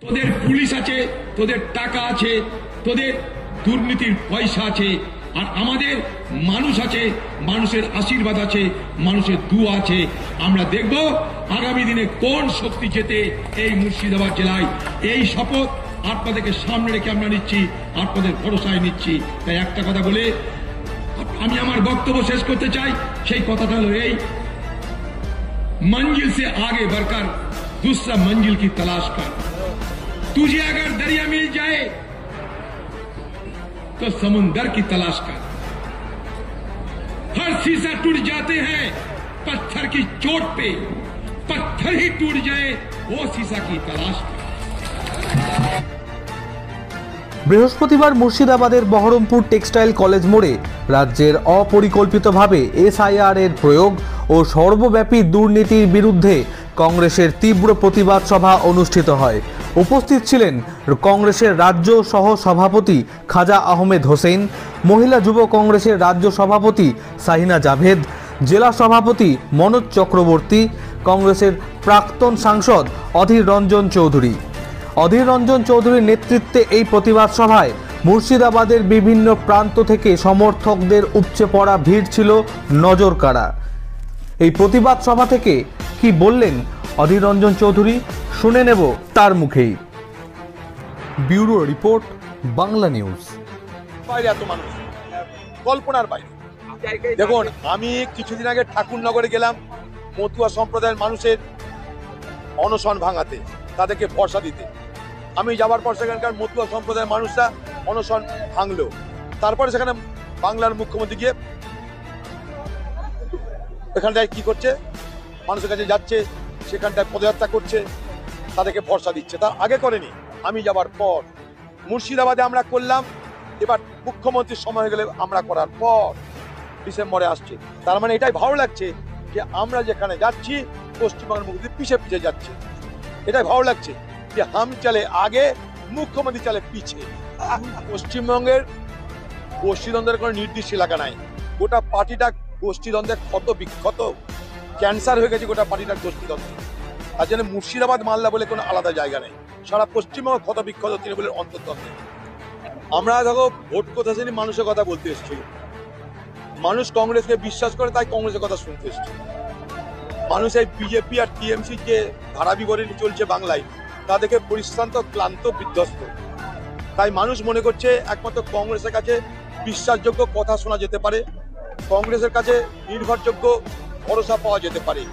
তোদের পুলিশ আছে, তোদের টাকা আছে, তোদের দুর্নীতির পয়সা আছে, আর আমাদের মানুষ আছে, মানুষের আশীর্বাদ আছে, মানুষের দুয়া আছে। আমরা দেখব আগামী দিনে কোন শক্তি জেতে এই মুর্শিদাবাদ জেলায়। এই শপথ আপনাদেরকে সামনে রেখে আমরা নিচ্ছি, আপনাদের ভরসায় নিচ্ছি। তাই একটা কথা বলে আমি আমার বক্তব্য শেষ করতে চাই। সেই কথাটা হলো এই, मंजिल से आगे बढ़कर दूसरा मंजिल की तलाश कर। तुझे अगर दरिया मिल जाए तो समुंदर की तलाश कर। हर शीशा टूट जाते हैं पत्थर की चोट पे, पत्थर ही टूट जाए वो शीशा की तलाश कर। বৃহস্পতিবার মুর্শিদাবাদের বহরমপুর টেক্সটাইল কলেজ মোড়ে রাজ্যের অপরিকল্পিতভাবে এসআইআর এর প্রয়োগ ও সর্বব্যাপী দুর্নীতির বিরুদ্ধে কংগ্রেসের তীব্র প্রতিবাদ সভা অনুষ্ঠিত হয়। উপস্থিত ছিলেন কংগ্রেসের রাজ্য সহ সভাপতি খাজা আহমেদ হোসেন, মহিলা যুব কংগ্রেসের রাজ্য সভাপতি সাহিনা জাভেদ, জেলা সভাপতি মনোজ চক্রবর্তী, কংগ্রেসের প্রাক্তন সাংসদ অধীর রঞ্জন চৌধুরী। অধীর রঞ্জন চৌধুরীর নেতৃত্বে এই প্রতিবাদ সভায় মুর্শিদাবাদের বিভিন্ন প্রান্ত থেকে সমর্থকদের উপচে পড়া ভিড় ছিল নজর কাড়া। এই প্রতিবাদ সভা থেকে কি বললেন অধীর রঞ্জন চৌধুরী, শুনে নেব তার মুখেই। Bureau report, Bangla news. বাইরে এত মানুষ, কল্পনার বাইরে। দেখুন, আমি কিছুদিন আগে ঠাকুরনগরে গেলাম মতুয়া সম্প্রদায়ের মানুষের অনশন ভাঙাতে, তাদেরকে ভরসা দিতে। আমি যাওয়ার পর সেখানকার মতুয়া সম্প্রদায়ের মানুষরা অনশন ভাঙলো। তারপরে সেখানে বাংলার মুখ্যমন্ত্রী গিয়ে এখানটায় কি করছে, মানুষের কাছে যাচ্ছে, সেখানটায় পদযাত্রা করছে, তাদেরকে ভরসা দিচ্ছে। তার আগে করেনি। আমি যাওয়ার পর মুর্শিদাবাদে আমরা করলাম, এবার মুখ্যমন্ত্রীর সময় হয়ে গেলে আমরা করার পর ডিসেম্বরে আসছে। তার মানে এটাই ভালো লাগছে যে আমরা যেখানে যাচ্ছি পশ্চিমবঙ্গের মুখ্যমন্ত্রী পিছিয়ে পিছিয়ে যাচ্ছে। এটাই ভালো লাগছে যে হাম চলে আগে, মুখ্যমন্ত্রী চলে পিছিয়ে। পশ্চিমবঙ্গের গোষ্ঠীদ্বন্দ্বের কোনো নির্দিষ্ট এলাকা নাই। গোটা পার্টিটা গোষ্ঠীদ্বন্দ্বের ক্ষত বিক্ষত, ক্যান্সার হয়ে গেছে গোটা পার্টিটার গোষ্ঠীদ্বন্দ্ব। আর জন্য মুর্শিদাবাদ মালদা বলে কোনো আলাদা জায়গা নেই, সারা পশ্চিমবঙ্গ ক্ষত বিক্ষত তৃণমূলের অন্তর্দ্বন্দ্বে। আমরা দেখো ভোট কথা শুনি, মানুষের কথা বলতে এসেছি। মানুষ কংগ্রেসকে বিশ্বাস করে, তাই কংগ্রেসের কথা শুনতে এসেছে। মানুষ এই বিজেপি আর টিএমসি যে ধারা বিবরণী চলছে বাংলায়, তা দেখে পরিশ্রান্ত, ক্লান্ত, বিধ্বস্ত। তাই মানুষ মনে করছে একমাত্র কংগ্রেসের কাছে বিশ্বাসযোগ্য কথা শোনা যেতে পারে, কংগ্রেসের কাছে নির্ভরযোগ্য ভরসা পাওয়া যেতে পারে।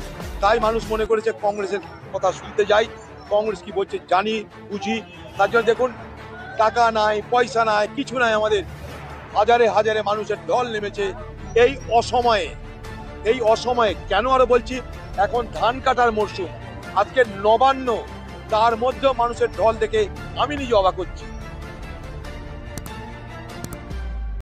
তাই মানুষ মনে করেছে কংগ্রেসের কথা শুনতে যাই, কংগ্রেস কি বলছে জানি, বুঝি। তার জন্য দেখুন, টাকা নাই, পয়সা নাই, কিছু নাই, আমাদের হাজারে হাজারে মানুষের ঢল নেমেছে এই অসময়ে। এই অসময়ে কেন আরো বলছি, এখন ধান কাটার মরশুম, আজকে নবান্ন, তার মধ্যেও মানুষের ঢল দেখে আমি নিজে অবাক হচ্ছি।